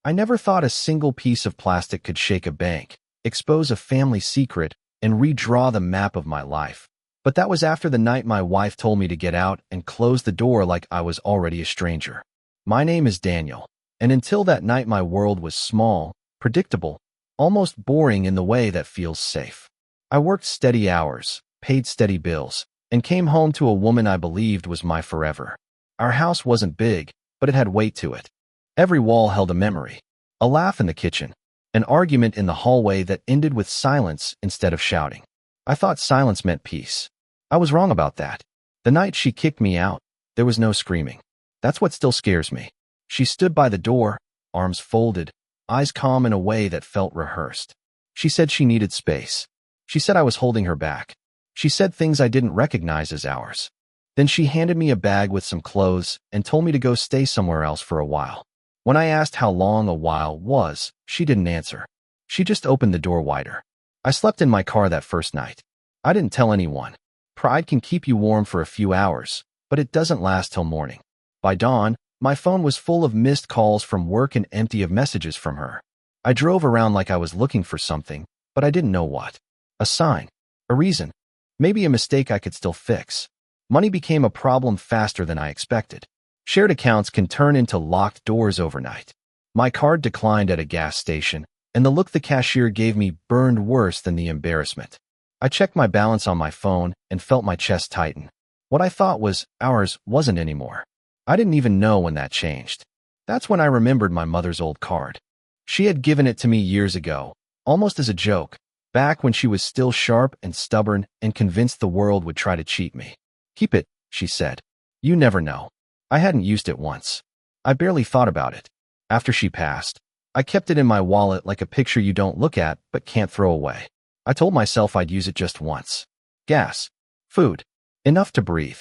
I never thought a single piece of plastic could shake a bank, expose a family secret, and redraw the map of my life. But that was after the night my wife told me to get out and close the door like I was already a stranger. My name is Daniel, and until that night my world was small, predictable, almost boring in the way that feels safe. I worked steady hours, paid steady bills, and came home to a woman I believed was my forever. Our house wasn't big, but it had weight to it. Every wall held a memory, a laugh in the kitchen, an argument in the hallway that ended with silence instead of shouting. I thought silence meant peace. I was wrong about that. The night she kicked me out, there was no screaming. That's what still scares me. She stood by the door, arms folded, eyes calm in a way that felt rehearsed. She said she needed space. She said I was holding her back. She said things I didn't recognize as ours. Then she handed me a bag with some clothes and told me to go stay somewhere else for a while. When I asked how long a while was, she didn't answer. She just opened the door wider. I slept in my car that first night. I didn't tell anyone. Pride can keep you warm for a few hours, but it doesn't last till morning. By dawn, my phone was full of missed calls from work and empty of messages from her. I drove around like I was looking for something, but I didn't know what. A sign, a reason, maybe a mistake I could still fix. Money became a problem faster than I expected. Shared accounts can turn into locked doors overnight. My card declined at a gas station, and the look the cashier gave me burned worse than the embarrassment. I checked my balance on my phone and felt my chest tighten. What I thought was ours wasn't anymore. I didn't even know when that changed. That's when I remembered my mother's old card. She had given it to me years ago, almost as a joke, back when she was still sharp and stubborn and convinced the world would try to cheat me. "Keep it," she said. "You never know." I hadn't used it once. I barely thought about it. After she passed, I kept it in my wallet like a picture you don't look at but can't throw away. I told myself I'd use it just once. Gas. Food. Enough to breathe.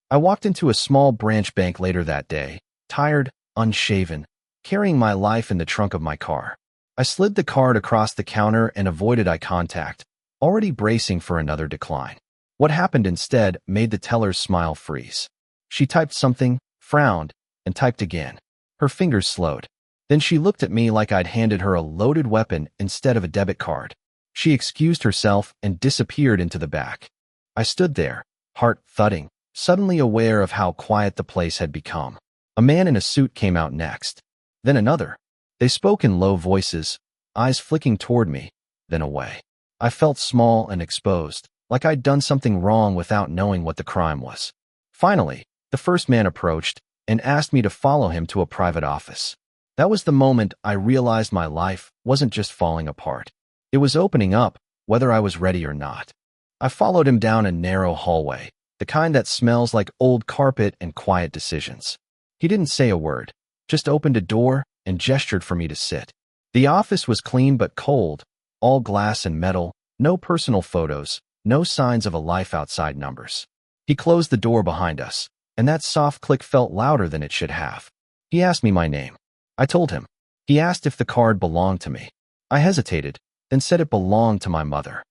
I walked into a small branch bank later that day, tired, unshaven, carrying my life in the trunk of my car. I slid the card across the counter and avoided eye contact, already bracing for another decline. What happened instead made the teller's smile freeze. She typed something, frowned, and typed again. Her fingers slowed. Then she looked at me like I'd handed her a loaded weapon instead of a debit card. She excused herself and disappeared into the back. I stood there, heart thudding, suddenly aware of how quiet the place had become. A man in a suit came out next. Then another. They spoke in low voices, eyes flicking toward me, then away. I felt small and exposed, like I'd done something wrong without knowing what the crime was. Finally, the first man approached and asked me to follow him to a private office. That was the moment I realized my life wasn't just falling apart. It was opening up, whether I was ready or not. I followed him down a narrow hallway, the kind that smells like old carpet and quiet decisions. He didn't say a word, just opened a door and gestured for me to sit. The office was clean but cold, all glass and metal, no personal photos, no signs of a life outside numbers. He closed the door behind us, and that soft click felt louder than it should have. He asked me my name. I told him. He asked if the card belonged to me. I hesitated, then said it belonged to my mother.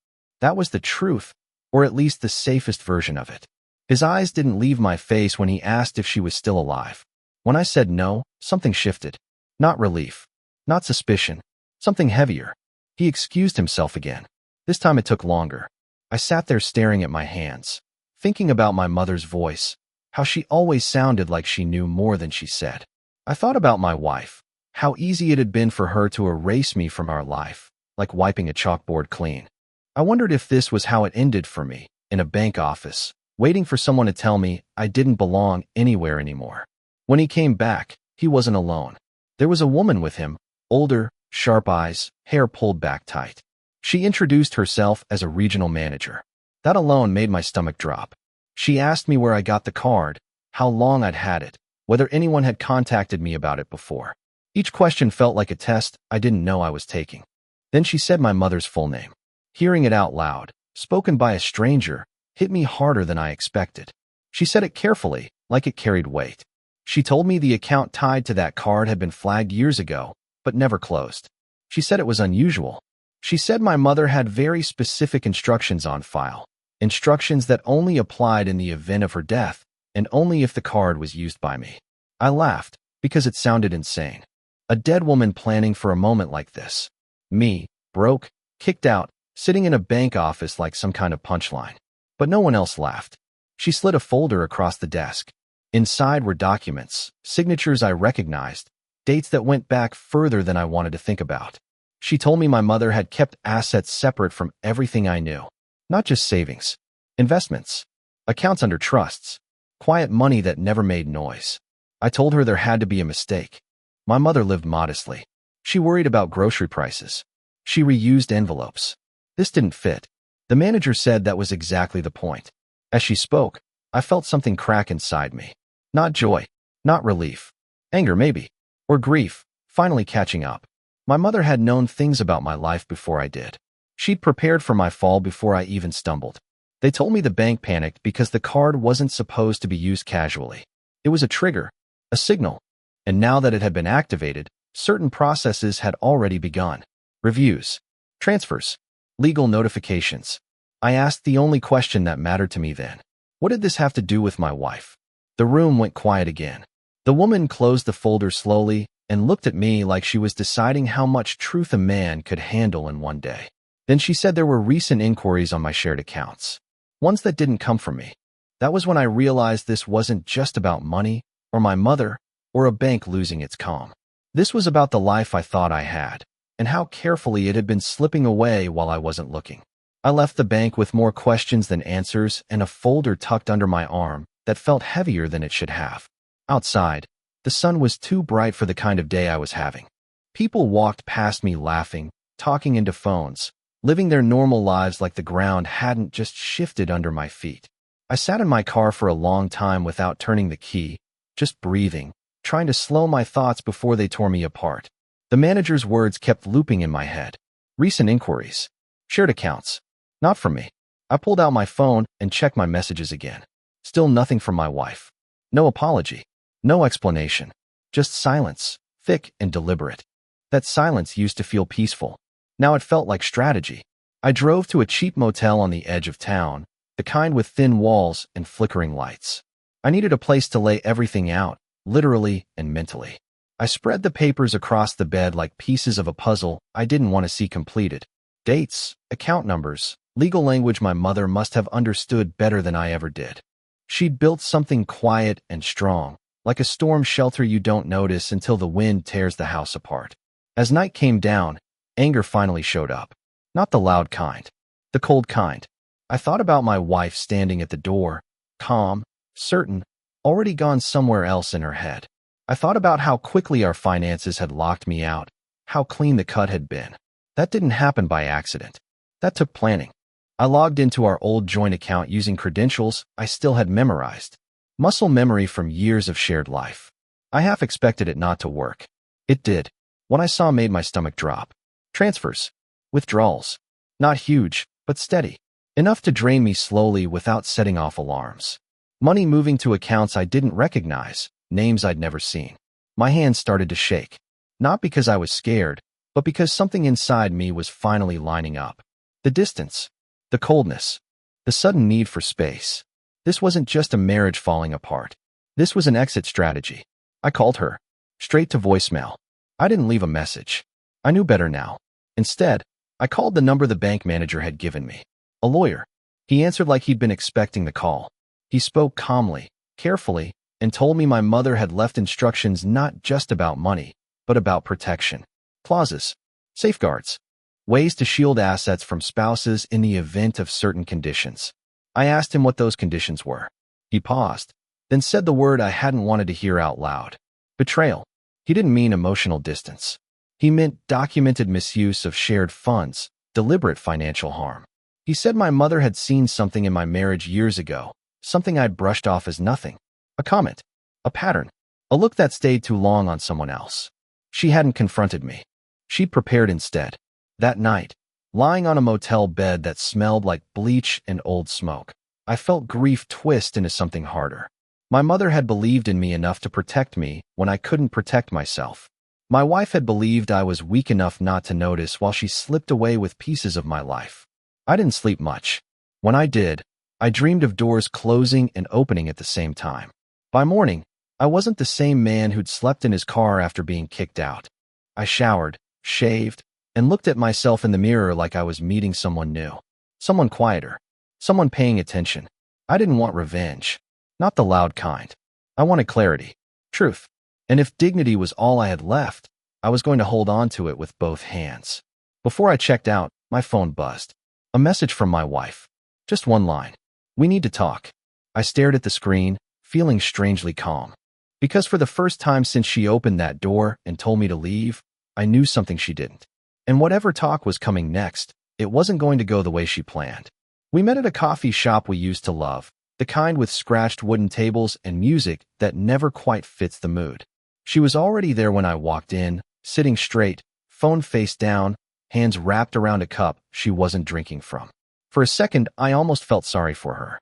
That was the truth, or at least the safest version of it. His eyes didn't leave my face when he asked if she was still alive. When I said no, something shifted. Not relief, not suspicion, something heavier. He excused himself again. This time it took longer. I sat there staring at my hands, thinking about my mother's voice, how she always sounded like she knew more than she said. I thought about my wife, how easy it had been for her to erase me from our life, like wiping a chalkboard clean. I wondered if this was how it ended for me, in a bank office, waiting for someone to tell me I didn't belong anywhere anymore. When he came back, he wasn't alone. There was a woman with him, older, sharp eyes, hair pulled back tight. She introduced herself as a regional manager. That alone made my stomach drop. She asked me where I got the card, how long I'd had it, whether anyone had contacted me about it before. Each question felt like a test I didn't know I was taking. Then she said my mother's full name. Hearing it out loud, spoken by a stranger, hit me harder than I expected. She said it carefully, like it carried weight. She told me the account tied to that card had been flagged years ago, but never closed. She said it was unusual. She said my mother had very specific instructions on file, instructions that only applied in the event of her death, and only if the card was used by me. I laughed, because it sounded insane. A dead woman planning for a moment like this. Me, broke, kicked out, sitting in a bank office like some kind of punchline. But no one else laughed. She slid a folder across the desk. Inside were documents, signatures I recognized, dates that went back further than I wanted to think about. She told me my mother had kept assets separate from everything I knew. Not just savings, investments, accounts under trusts, quiet money that never made noise. I told her there had to be a mistake. My mother lived modestly. She worried about grocery prices. She reused envelopes. This didn't fit. The manager said that was exactly the point. As she spoke, I felt something crack inside me. Not joy, not relief. Anger maybe. Or grief, finally catching up. My mother had known things about my life before I did. She'd prepared for my fall before I even stumbled. They told me the bank panicked because the card wasn't supposed to be used casually. It was a trigger, a signal. And now that it had been activated, certain processes had already begun. Reviews, transfers, legal notifications. I asked the only question that mattered to me then. What did this have to do with my wife? The room went quiet again. The woman closed the folder slowly and looked at me like she was deciding how much truth a man could handle in one day. Then she said there were recent inquiries on my shared accounts. Ones that didn't come from me. That was when I realized this wasn't just about money, or my mother, or a bank losing its calm. This was about the life I thought I had, and how carefully it had been slipping away while I wasn't looking. I left the bank with more questions than answers and a folder tucked under my arm that felt heavier than it should have. Outside, the sun was too bright for the kind of day I was having. People walked past me laughing, talking into phones, living their normal lives like the ground hadn't just shifted under my feet. I sat in my car for a long time without turning the key, just breathing, trying to slow my thoughts before they tore me apart. The manager's words kept looping in my head. Recent inquiries. Shared accounts. Not from me. I pulled out my phone and checked my messages again. Still nothing from my wife. No apology. No explanation. Just silence, thick and deliberate. That silence used to feel peaceful. Now it felt like strategy. I drove to a cheap motel on the edge of town, the kind with thin walls and flickering lights. I needed a place to lay everything out, literally and mentally. I spread the papers across the bed like pieces of a puzzle I didn't want to see completed. Dates, account numbers, legal language my mother must have understood better than I ever did. She'd built something quiet and strong, like a storm shelter you don't notice until the wind tears the house apart. As night came down, anger finally showed up. Not the loud kind, the cold kind. I thought about my wife standing at the door, calm, certain, already gone somewhere else in her head. I thought about how quickly our finances had locked me out, how clean the cut had been. That didn't happen by accident. That took planning. I logged into our old joint account using credentials I still had memorized. Muscle memory from years of shared life. I half expected it not to work. It did. What I saw made my stomach drop. Transfers. Withdrawals. Not huge, but steady. Enough to drain me slowly without setting off alarms. Money moving to accounts I didn't recognize, names I'd never seen. My hands started to shake. Not because I was scared, but because something inside me was finally lining up. The distance. The coldness. The sudden need for space. This wasn't just a marriage falling apart. This was an exit strategy. I called her. Straight to voicemail. I didn't leave a message. I knew better now. Instead, I called the number the bank manager had given me. A lawyer. He answered like he'd been expecting the call. He spoke calmly, carefully, and told me my mother had left instructions not just about money, but about protection. Clauses. Safeguards. Ways to shield assets from spouses in the event of certain conditions. I asked him what those conditions were. He paused, then said the word I hadn't wanted to hear out loud. Betrayal. He didn't mean emotional distance. He meant documented misuse of shared funds, deliberate financial harm. He said my mother had seen something in my marriage years ago, something I'd brushed off as nothing. A comment. A pattern. A look that stayed too long on someone else. She hadn't confronted me. She'd prepared instead. That night, lying on a motel bed that smelled like bleach and old smoke, I felt grief twist into something harder. My mother had believed in me enough to protect me when I couldn't protect myself. My wife had believed I was weak enough not to notice while she slipped away with pieces of my life. I didn't sleep much. When I did, I dreamed of doors closing and opening at the same time. By morning, I wasn't the same man who'd slept in his car after being kicked out. I showered, shaved, and looked at myself in the mirror like I was meeting someone new. Someone quieter. Someone paying attention. I didn't want revenge. Not the loud kind. I wanted clarity. Truth. And if dignity was all I had left, I was going to hold on to it with both hands. Before I checked out, my phone buzzed. A message from my wife. Just one line. We need to talk. I stared at the screen, feeling strangely calm. Because for the first time since she opened that door and told me to leave, I knew something she didn't. And whatever talk was coming next, it wasn't going to go the way she planned. We met at a coffee shop we used to love, the kind with scratched wooden tables and music that never quite fits the mood. She was already there when I walked in, sitting straight, phone face down, hands wrapped around a cup she wasn't drinking from. For a second, I almost felt sorry for her.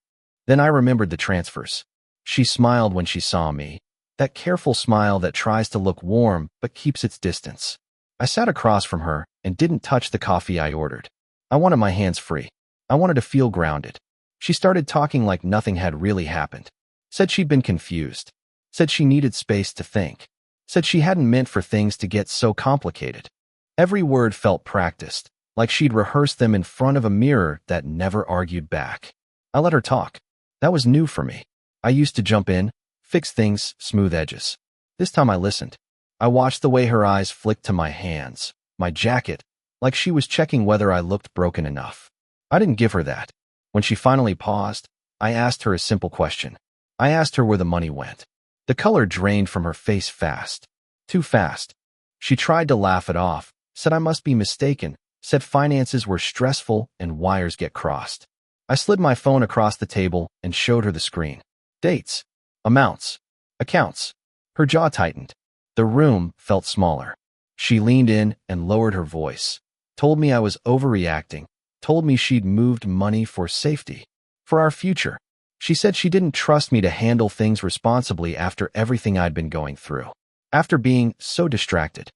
Then I remembered the transfers. She smiled when she saw me, that careful smile that tries to look warm but keeps its distance. I sat across from her and didn't touch the coffee I ordered. I wanted my hands free. I wanted to feel grounded. She started talking like nothing had really happened. Said she'd been confused. Said she needed space to think. Said she hadn't meant for things to get so complicated. Every word felt practiced, like she'd rehearsed them in front of a mirror that never argued back. I let her talk. That was new for me. I used to jump in, fix things, smooth edges. This time I listened. I watched the way her eyes flicked to my hands, my jacket, like she was checking whether I looked broken enough. I didn't give her that. When she finally paused, I asked her a simple question. I asked her where the money went. The color drained from her face fast. Too fast. She tried to laugh it off, said I must be mistaken, said finances were stressful and wires get crossed. I slid my phone across the table and showed her the screen. Dates. Amounts. Accounts. Her jaw tightened. The room felt smaller. She leaned in and lowered her voice. Told me I was overreacting. Told me she'd moved money for safety. For our future. She said she didn't trust me to handle things responsibly after everything I'd been going through. After being so distracted.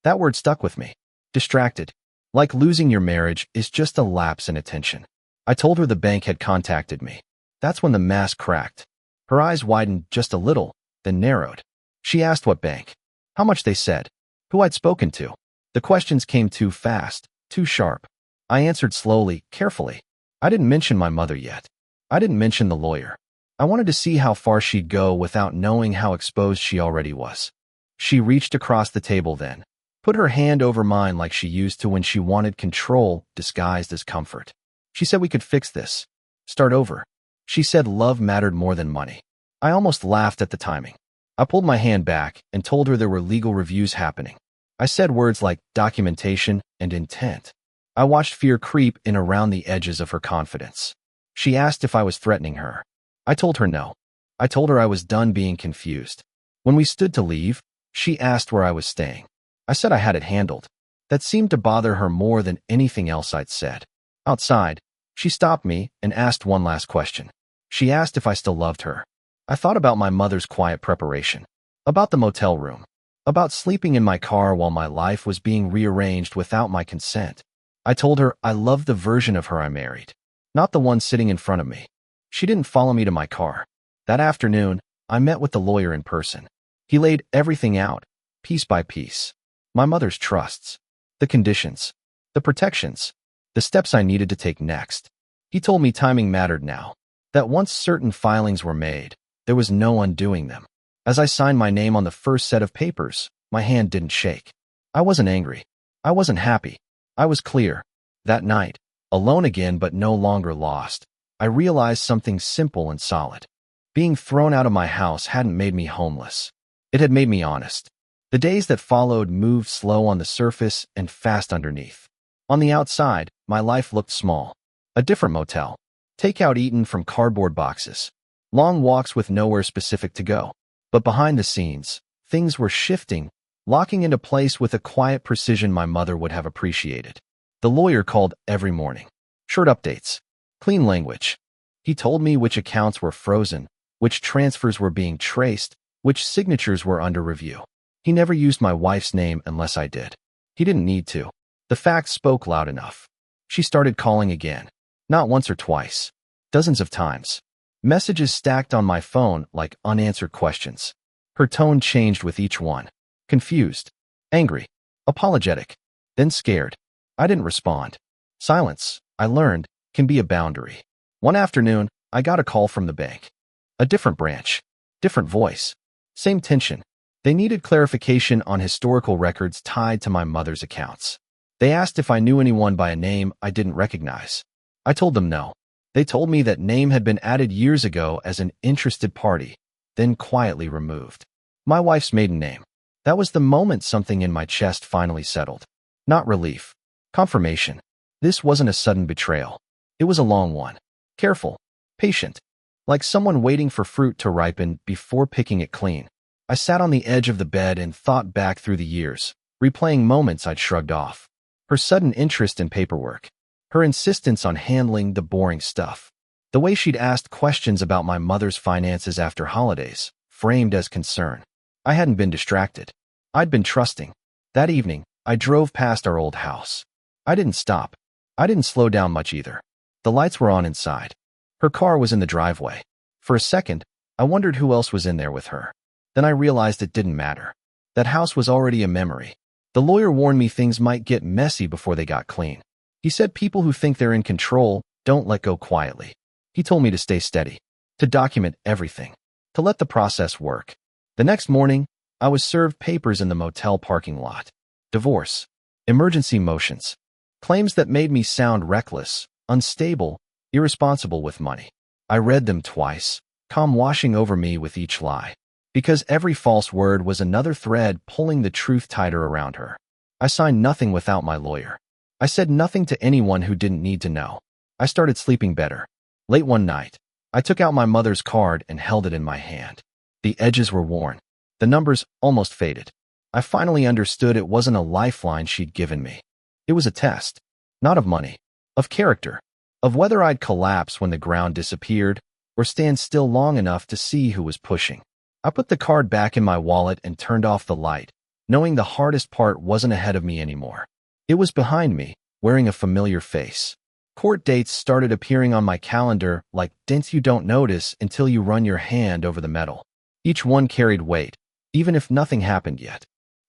That word stuck with me. Distracted. Like losing your marriage is just a lapse in attention. I told her the bank had contacted me. That's when the mask cracked. Her eyes widened just a little, then narrowed. She asked what bank. How much they said. Who I'd spoken to. The questions came too fast, too sharp. I answered slowly, carefully. I didn't mention my mother yet. I didn't mention the lawyer. I wanted to see how far she'd go without knowing how exposed she already was. She reached across the table then, put her hand over mine like she used to when she wanted control disguised as comfort. She said we could fix this. Start over. She said love mattered more than money. I almost laughed at the timing. I pulled my hand back and told her there were legal reviews happening. I said words like documentation and intent. I watched fear creep in around the edges of her confidence. She asked if I was threatening her. I told her no. I told her I was done being confused. When we stood to leave, she asked where I was staying. I said I had it handled. That seemed to bother her more than anything else I'd said. Outside, she stopped me and asked one last question. She asked if I still loved her. I thought about my mother's quiet preparation, about the motel room, about sleeping in my car while my life was being rearranged without my consent. I told her I loved the version of her I married, not the one sitting in front of me. She didn't follow me to my car. That afternoon, I met with the lawyer in person. He laid everything out, piece by piece. My mother's trusts, the conditions, the protections, the steps I needed to take next. He told me timing mattered now, that once certain filings were made, there was no undoing them. As I signed my name on the first set of papers, my hand didn't shake. I wasn't angry. I wasn't happy. I was clear. That night, alone again but no longer lost, I realized something simple and solid. Being thrown out of my house hadn't made me homeless. It had made me honest. The days that followed moved slow on the surface and fast underneath. On the outside, my life looked small. A different motel. Takeout eaten from cardboard boxes. Long walks with nowhere specific to go. But behind the scenes, things were shifting, locking into place with a quiet precision my mother would have appreciated. The lawyer called every morning. Short updates. Clean language. He told me which accounts were frozen, which transfers were being traced, which signatures were under review. He never used my wife's name unless I did. He didn't need to. The facts spoke loud enough. She started calling again. Not once or twice. Dozens of times. Messages stacked on my phone like unanswered questions. Her tone changed with each one. Confused. Angry. apologetic, then scared. I didn't respond. Silence, I learned, can be a boundary. One afternoon, I got a call from the bank. A different branch, different voice, same tension. They needed clarification on historical records tied to my mother's accounts. They asked if I knew anyone by a name I didn't recognize. I told them no. They told me that name had been added years ago as an interested party, then quietly removed. My wife's maiden name. That was the moment something in my chest finally settled. Not relief. Confirmation. This wasn't a sudden betrayal. It was a long one. Careful. Patient. Like someone waiting for fruit to ripen before picking it clean. I sat on the edge of the bed and thought back through the years, replaying moments I'd shrugged off. Her sudden interest in paperwork. Her insistence on handling the boring stuff. The way she'd asked questions about my mother's finances after holidays, framed as concern. I hadn't been distracted. I'd been trusting. That evening, I drove past our old house. I didn't stop. I didn't slow down much either. The lights were on inside. Her car was in the driveway. For a second, I wondered who else was in there with her. Then I realized it didn't matter. That house was already a memory. The lawyer warned me things might get messy before they got clean. He said people who think they're in control don't let go quietly. He told me to stay steady, to document everything, to let the process work. The next morning, I was served papers in the motel parking lot. Divorce, emergency motions, claims that made me sound reckless, unstable, irresponsible with money. I read them twice, calm washing over me with each lie. Because every false word was another thread pulling the truth tighter around her. I signed nothing without my lawyer. I said nothing to anyone who didn't need to know. I started sleeping better. Late one night, I took out my mother's card and held it in my hand. The edges were worn. The numbers almost faded. I finally understood it wasn't a lifeline she'd given me. It was a test, not of money, of character, of whether I'd collapse when the ground disappeared or stand still long enough to see who was pushing. I put the card back in my wallet and turned off the light, knowing the hardest part wasn't ahead of me anymore. It was behind me, wearing a familiar face. Court dates started appearing on my calendar like dents you don't notice until you run your hand over the metal. Each one carried weight, even if nothing happened yet.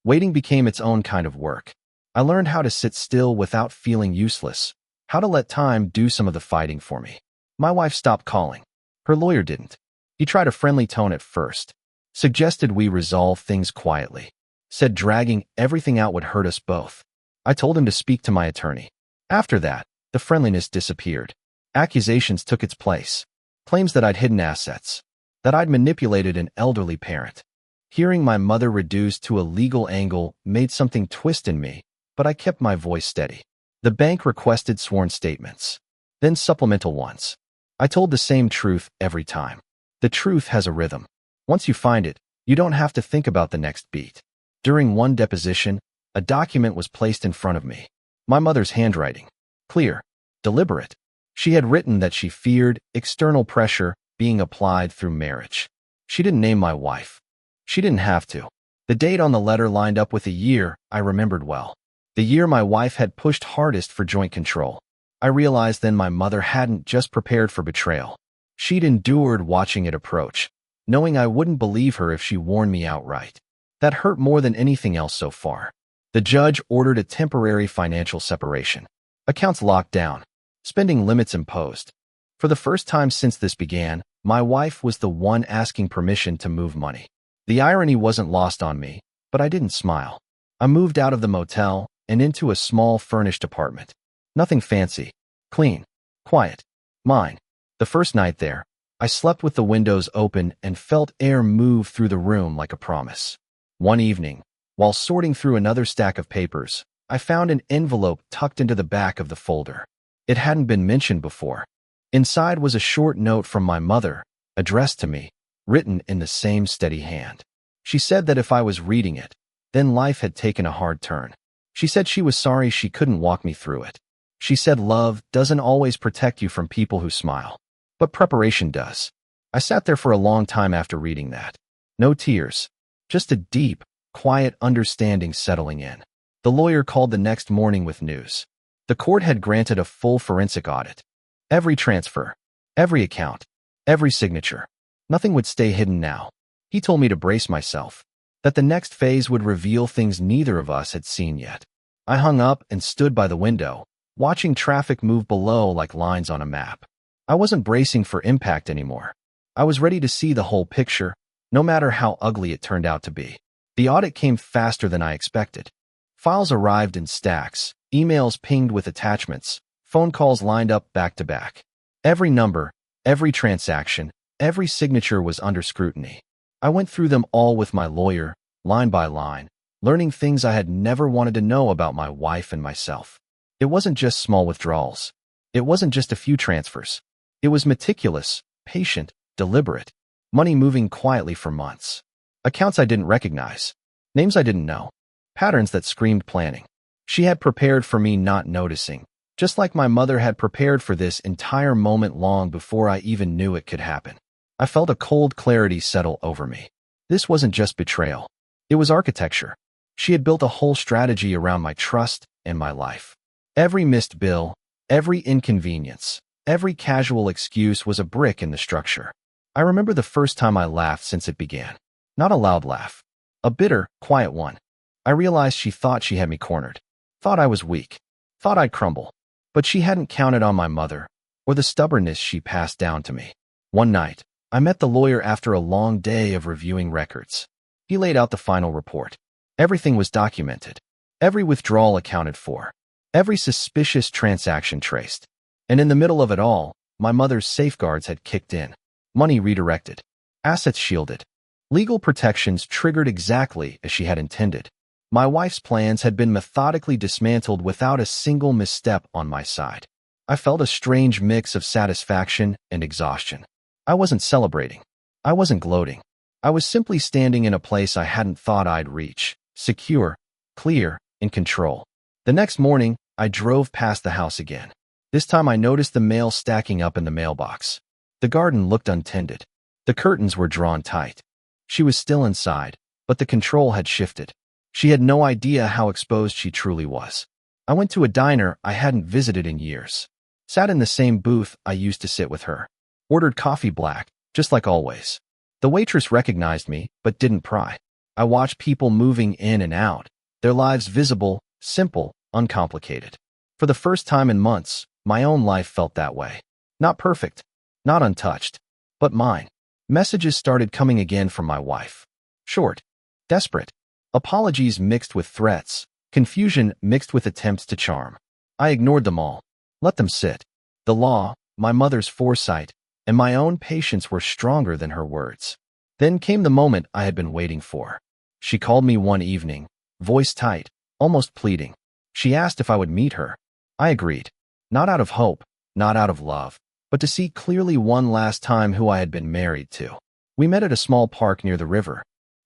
Waiting became its own kind of work. I learned how to sit still without feeling useless, how to let time do some of the fighting for me. My wife stopped calling. Her lawyer didn't. He tried a friendly tone at first. Suggested we resolve things quietly. Said dragging everything out would hurt us both. I told him to speak to my attorney. After that, the friendliness disappeared. Accusations took its place. Claims that I'd hidden assets. That I'd manipulated an elderly parent. Hearing my mother reduced to a legal angle made something twist in me, but I kept my voice steady. The bank requested sworn statements. Then supplemental ones. I told the same truth every time. The truth has a rhythm. Once you find it, you don't have to think about the next beat. During one deposition, a document was placed in front of me. My mother's handwriting. Clear. Deliberate. She had written that she feared external pressure being applied through marriage. She didn't name my wife. She didn't have to. The date on the letter lined up with a year I remembered well. The year my wife had pushed hardest for joint control. I realized then my mother hadn't just prepared for betrayal. She'd endured watching it approach, knowing I wouldn't believe her if she warned me outright. That hurt more than anything else so far. The judge ordered a temporary financial separation. Accounts locked down. Spending limits imposed. For the first time since this began, my wife was the one asking permission to move money. The irony wasn't lost on me, but I didn't smile. I moved out of the motel and into a small furnished apartment. Nothing fancy. Clean. Quiet. Mine. The first night there, I slept with the windows open and felt air move through the room like a promise. One evening, while sorting through another stack of papers, I found an envelope tucked into the back of the folder. It hadn't been mentioned before. Inside was a short note from my mother, addressed to me, written in the same steady hand. She said that if I was reading it, then life had taken a hard turn. She said she was sorry she couldn't walk me through it. She said love doesn't always protect you from people who smile. But preparation does. I sat there for a long time after reading that. No tears. Just a deep, quiet understanding settling in. The lawyer called the next morning with news. The court had granted a full forensic audit. Every transfer, every account, every signature. Nothing would stay hidden now. He told me to brace myself. that the next phase would reveal things neither of us had seen yet. I hung up and stood by the window, watching traffic move below like lines on a map. I wasn't bracing for impact anymore. I was ready to see the whole picture, no matter how ugly it turned out to be. The audit came faster than I expected. Files arrived in stacks, emails pinged with attachments, phone calls lined up back to back. Every number, every transaction, every signature was under scrutiny. I went through them all with my lawyer, line by line, learning things I had never wanted to know about my wife and myself. It wasn't just small withdrawals. It wasn't just a few transfers. It was meticulous, patient, deliberate. Money moving quietly for months. Accounts I didn't recognize. Names I didn't know. Patterns that screamed planning. She had prepared for me not noticing, just like my mother had prepared for this entire moment long before I even knew it could happen. I felt a cold clarity settle over me. This wasn't just betrayal. It was architecture. She had built a whole strategy around my trust and my life. Every missed bill, every inconvenience, every casual excuse was a brick in the structure. I remember the first time I laughed since it began. Not a loud laugh. A bitter, quiet one. I realized she thought she had me cornered. Thought I was weak. Thought I'd crumble. But she hadn't counted on my mother, or the stubbornness she passed down to me. One night, I met the lawyer after a long day of reviewing records. He laid out the final report. Everything was documented. Every withdrawal accounted for. Every suspicious transaction traced. And in the middle of it all, my mother's safeguards had kicked in. Money redirected. Assets shielded. Legal protections triggered exactly as she had intended. My wife's plans had been methodically dismantled without a single misstep on my side. I felt a strange mix of satisfaction and exhaustion. I wasn't celebrating. I wasn't gloating. I was simply standing in a place I hadn't thought I'd reach, secure, clear, in control. The next morning, I drove past the house again. This time I noticed the mail stacking up in the mailbox. The garden looked untended. The curtains were drawn tight. She was still inside, but the control had shifted. She had no idea how exposed she truly was. I went to a diner I hadn't visited in years. Sat in the same booth I used to sit with her. Ordered coffee black, just like always. The waitress recognized me, but didn't pry. I watched people moving in and out, their lives visible, simple, uncomplicated. For the first time in months, my own life felt that way. Not perfect, not untouched, but mine. Messages started coming again from my wife. Short, desperate. Apologies mixed with threats, confusion mixed with attempts to charm. I ignored them all. Let them sit. The law, my mother's foresight, and my own patience were stronger than her words. Then came the moment I had been waiting for. She called me one evening, voice tight, almost pleading. She asked if I would meet her. I agreed. Not out of hope, not out of love, but to see clearly one last time who I had been married to. We met at a small park near the river.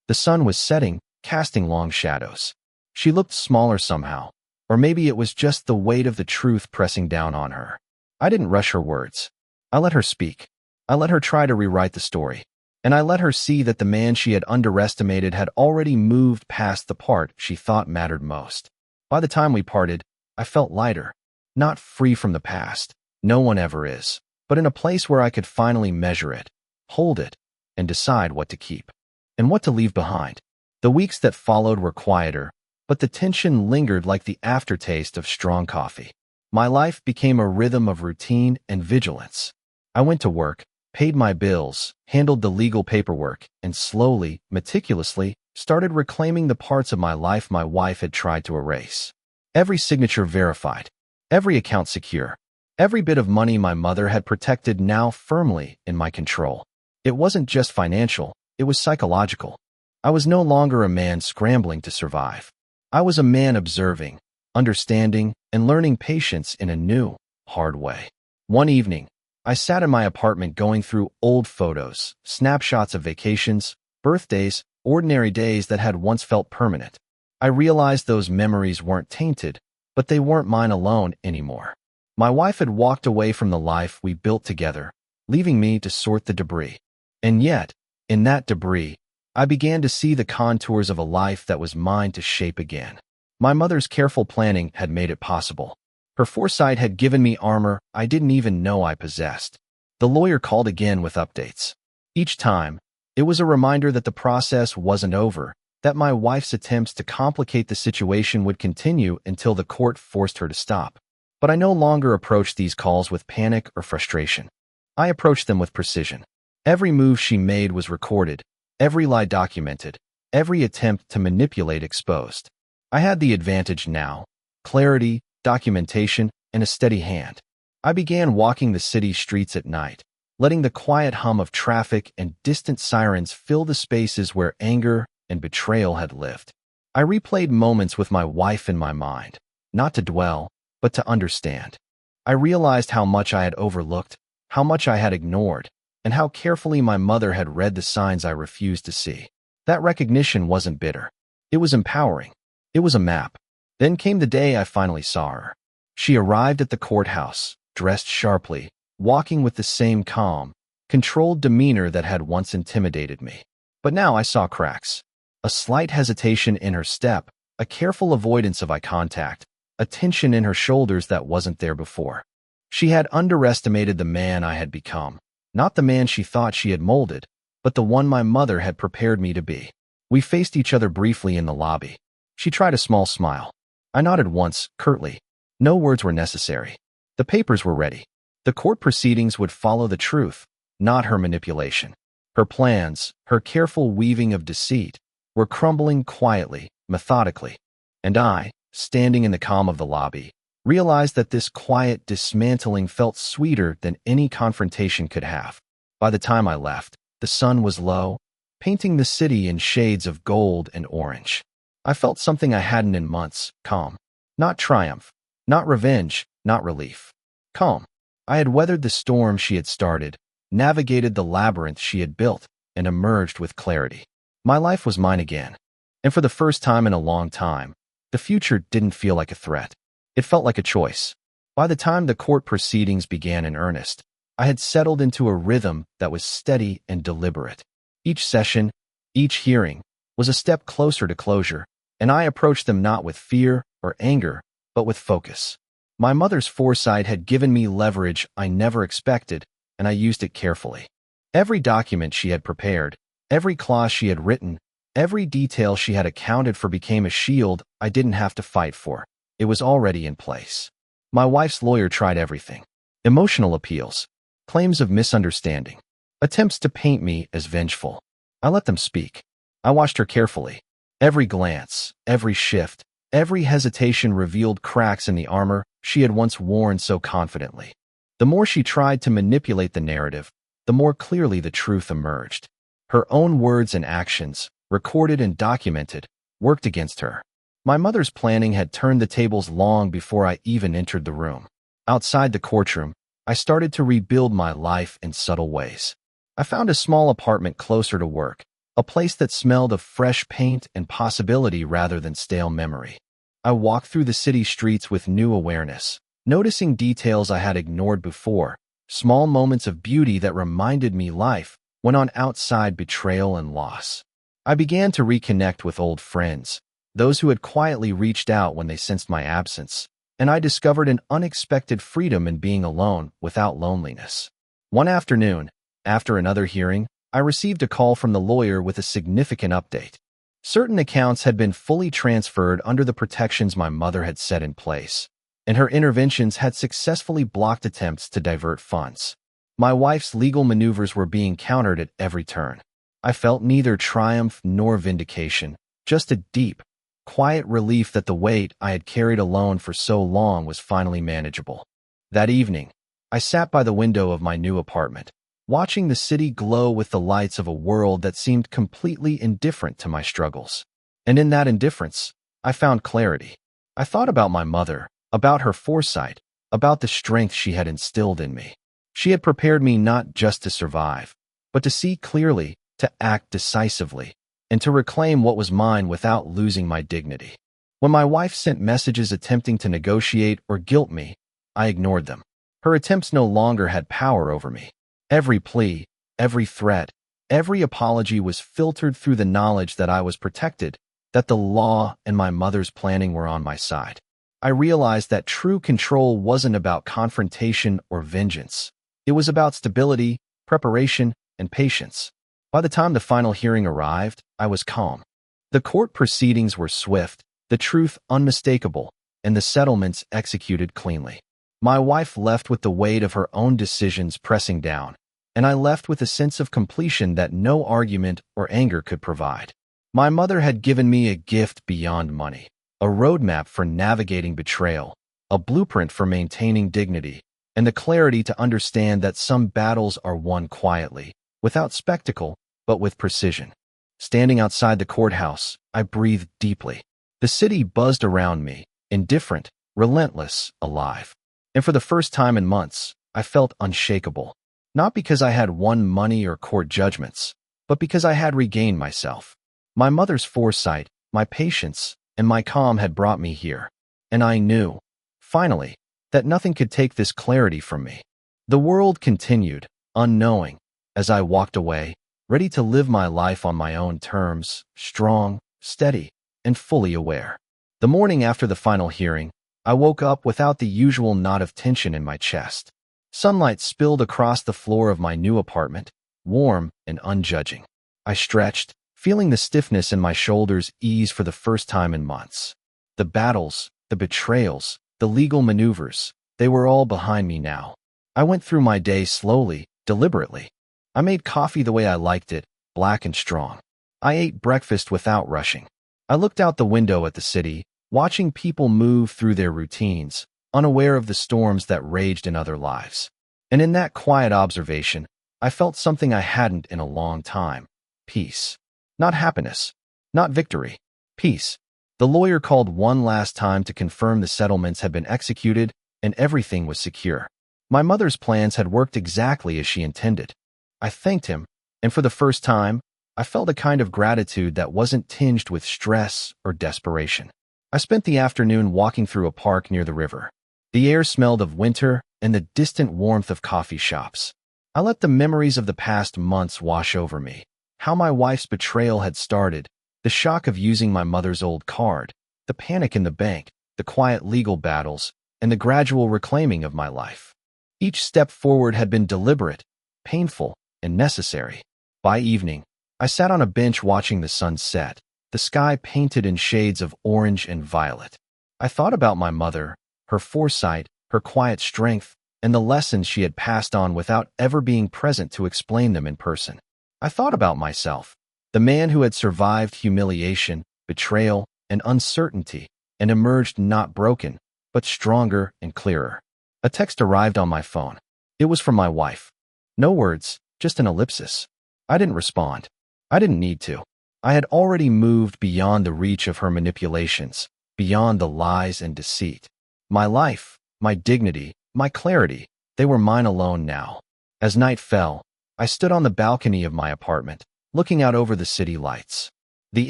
The sun was setting, casting long shadows. She looked smaller somehow, or maybe it was just the weight of the truth pressing down on her. I didn't rush her words. I let her speak. I let her try to rewrite the story. And I let her see that the man she had underestimated had already moved past the part she thought mattered most. By the time we parted, I felt lighter. Not free from the past. No one ever is. But in a place where I could finally measure it, hold it, and decide what to keep and what to leave behind. The weeks that followed were quieter, but the tension lingered like the aftertaste of strong coffee. My life became a rhythm of routine and vigilance. I went to work, paid my bills, handled the legal paperwork, and slowly, meticulously, started reclaiming the parts of my life my wife had tried to erase. Every signature verified, every account secure, every bit of money my mother had protected now firmly in my control. It wasn't just financial, it was psychological. I was no longer a man scrambling to survive. I was a man observing, understanding, and learning patience in a new, hard way. One evening, I sat in my apartment going through old photos, snapshots of vacations, birthdays, ordinary days that had once felt permanent. I realized those memories weren't tainted, but they weren't mine alone anymore. My wife had walked away from the life we built together, leaving me to sort the debris. And yet, in that debris, I began to see the contours of a life that was mine to shape again. My mother's careful planning had made it possible. Her foresight had given me armor I didn't even know I possessed. The lawyer called again with updates. Each time, it was a reminder that the process wasn't over, that my wife's attempts to complicate the situation would continue until the court forced her to stop. But I no longer approached these calls with panic or frustration. I approached them with precision. Every move she made was recorded, every lie documented, every attempt to manipulate exposed. I had the advantage now: clarity, documentation, and a steady hand. I began walking the city streets at night, letting the quiet hum of traffic and distant sirens fill the spaces where anger and betrayal had lived. I replayed moments with my wife in my mind, not to dwell, but to understand. I realized how much I had overlooked, how much I had ignored, and how carefully my mother had read the signs I refused to see. That recognition wasn't bitter. It was empowering. It was a map. Then came the day I finally saw her. She arrived at the courthouse, dressed sharply, walking with the same calm, controlled demeanor that had once intimidated me. But now I saw cracks. A slight hesitation in her step, a careful avoidance of eye contact, a tension in her shoulders that wasn't there before. She had underestimated the man I had become, not the man she thought she had molded, but the one my mother had prepared me to be. We faced each other briefly in the lobby. She tried a small smile. I nodded once, curtly. No words were necessary. The papers were ready. The court proceedings would follow the truth, not her manipulation. Her plans, her careful weaving of deceit, were crumbling quietly, methodically. And I, standing in the calm of the lobby, realized that this quiet dismantling felt sweeter than any confrontation could have. By the time I left, the sun was low, painting the city in shades of gold and orange. I felt something I hadn't in months: calm. Not triumph, not revenge, not relief. Calm. I had weathered the storm she had started, navigated the labyrinth she had built, and emerged with clarity. My life was mine again. And for the first time in a long time, the future didn't feel like a threat. It felt like a choice. By the time the court proceedings began in earnest, I had settled into a rhythm that was steady and deliberate. Each session, each hearing, was a step closer to closure, and I approached them not with fear or anger, but with focus. My mother's foresight had given me leverage I never expected, and I used it carefully. Every document she had prepared, every clause she had written, every detail she had accounted for became a shield I didn't have to fight for. It was already in place. My wife's lawyer tried everything: emotional appeals, claims of misunderstanding, attempts to paint me as vengeful. I let them speak. I watched her carefully. Every glance, every shift, every hesitation revealed cracks in the armor she had once worn so confidently. The more she tried to manipulate the narrative, the more clearly the truth emerged. Her own words and actions, recorded and documented, worked against her. My mother's planning had turned the tables long before I even entered the room. Outside the courtroom, I started to rebuild my life in subtle ways. I found a small apartment closer to work, a place that smelled of fresh paint and possibility rather than stale memory. I walked through the city streets with new awareness, noticing details I had ignored before, small moments of beauty that reminded me life went on outside betrayal and loss. I began to reconnect with old friends, those who had quietly reached out when they sensed my absence, and I discovered an unexpected freedom in being alone without loneliness. One afternoon, after another hearing, I received a call from the lawyer with a significant update. Certain accounts had been fully transferred under the protections my mother had set in place, and her interventions had successfully blocked attempts to divert funds. My wife's legal maneuvers were being countered at every turn. I felt neither triumph nor vindication, just a deep, quiet relief that the weight I had carried alone for so long was finally manageable. That evening, I sat by the window of my new apartment, watching the city glow with the lights of a world that seemed completely indifferent to my struggles. And in that indifference, I found clarity. I thought about my mother, about her foresight, about the strength she had instilled in me. She had prepared me not just to survive, but to see clearly, to act decisively, and to reclaim what was mine without losing my dignity. When my wife sent messages attempting to negotiate or guilt me, I ignored them. Her attempts no longer had power over me. Every plea, every threat, every apology was filtered through the knowledge that I was protected, that the law and my mother's planning were on my side. I realized that true control wasn't about confrontation or vengeance. It was about stability, preparation, and patience. By the time the final hearing arrived, I was calm. The court proceedings were swift, the truth unmistakable, and the settlements executed cleanly. My wife left with the weight of her own decisions pressing down, and I left with a sense of completion that no argument or anger could provide. My mother had given me a gift beyond money, a roadmap for navigating betrayal, a blueprint for maintaining dignity, and the clarity to understand that some battles are won quietly, without spectacle, but with precision. Standing outside the courthouse, I breathed deeply. The city buzzed around me, indifferent, relentless, alive. And for the first time in months, I felt unshakable. Not because I had won money or court judgments, but because I had regained myself. My mother's foresight, my patience, and my calm had brought me here. And I knew, finally, that nothing could take this clarity from me. The world continued, unknowing, as I walked away, ready to live my life on my own terms, strong, steady, and fully aware. The morning after the final hearing, I woke up without the usual knot of tension in my chest. Sunlight spilled across the floor of my new apartment, warm and unjudging. I stretched, feeling the stiffness in my shoulders ease for the first time in months. The battles, the betrayals, the legal maneuvers, they were all behind me now. I went through my day slowly, deliberately. I made coffee the way I liked it, black and strong. I ate breakfast without rushing. I looked out the window at the city, watching people move through their routines, unaware of the storms that raged in other lives. And in that quiet observation, I felt something I hadn't in a long time. Peace. Not happiness. Not victory. Peace. The lawyer called one last time to confirm the settlements had been executed and everything was secure. My mother's plans had worked exactly as she intended. I thanked him, and for the first time, I felt a kind of gratitude that wasn't tinged with stress or desperation. I spent the afternoon walking through a park near the river. The air smelled of winter and the distant warmth of coffee shops. I let the memories of the past months wash over me. How my wife's betrayal had started, the shock of using my mother's old card, the panic in the bank, the quiet legal battles, and the gradual reclaiming of my life. Each step forward had been deliberate, painful, and necessary. By evening, I sat on a bench watching the sun set, the sky painted in shades of orange and violet. I thought about my mother, her foresight, her quiet strength, and the lessons she had passed on without ever being present to explain them in person. I thought about myself, the man who had survived humiliation, betrayal, and uncertainty, and emerged not broken, but stronger and clearer. A text arrived on my phone. It was from my wife. No words, just an ellipsis. I didn't respond. I didn't need to. I had already moved beyond the reach of her manipulations, beyond the lies and deceit. My life, my dignity, my clarity, they were mine alone now. As night fell, I stood on the balcony of my apartment, looking out over the city lights. The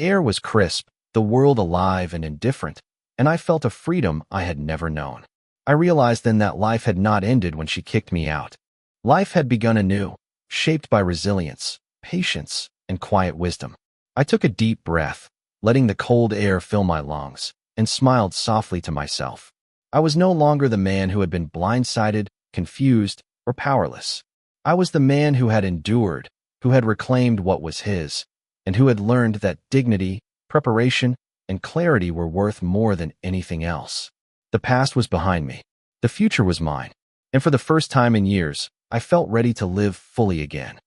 air was crisp, the world alive and indifferent, and I felt a freedom I had never known. I realized then that life had not ended when she kicked me out. Life had begun anew, shaped by resilience, patience, and quiet wisdom. I took a deep breath, letting the cold air fill my lungs, and smiled softly to myself. I was no longer the man who had been blindsided, confused, or powerless. I was the man who had endured, who had reclaimed what was his, and who had learned that dignity, preparation, and clarity were worth more than anything else. The past was behind me. The future was mine. And for the first time in years, I felt ready to live fully again.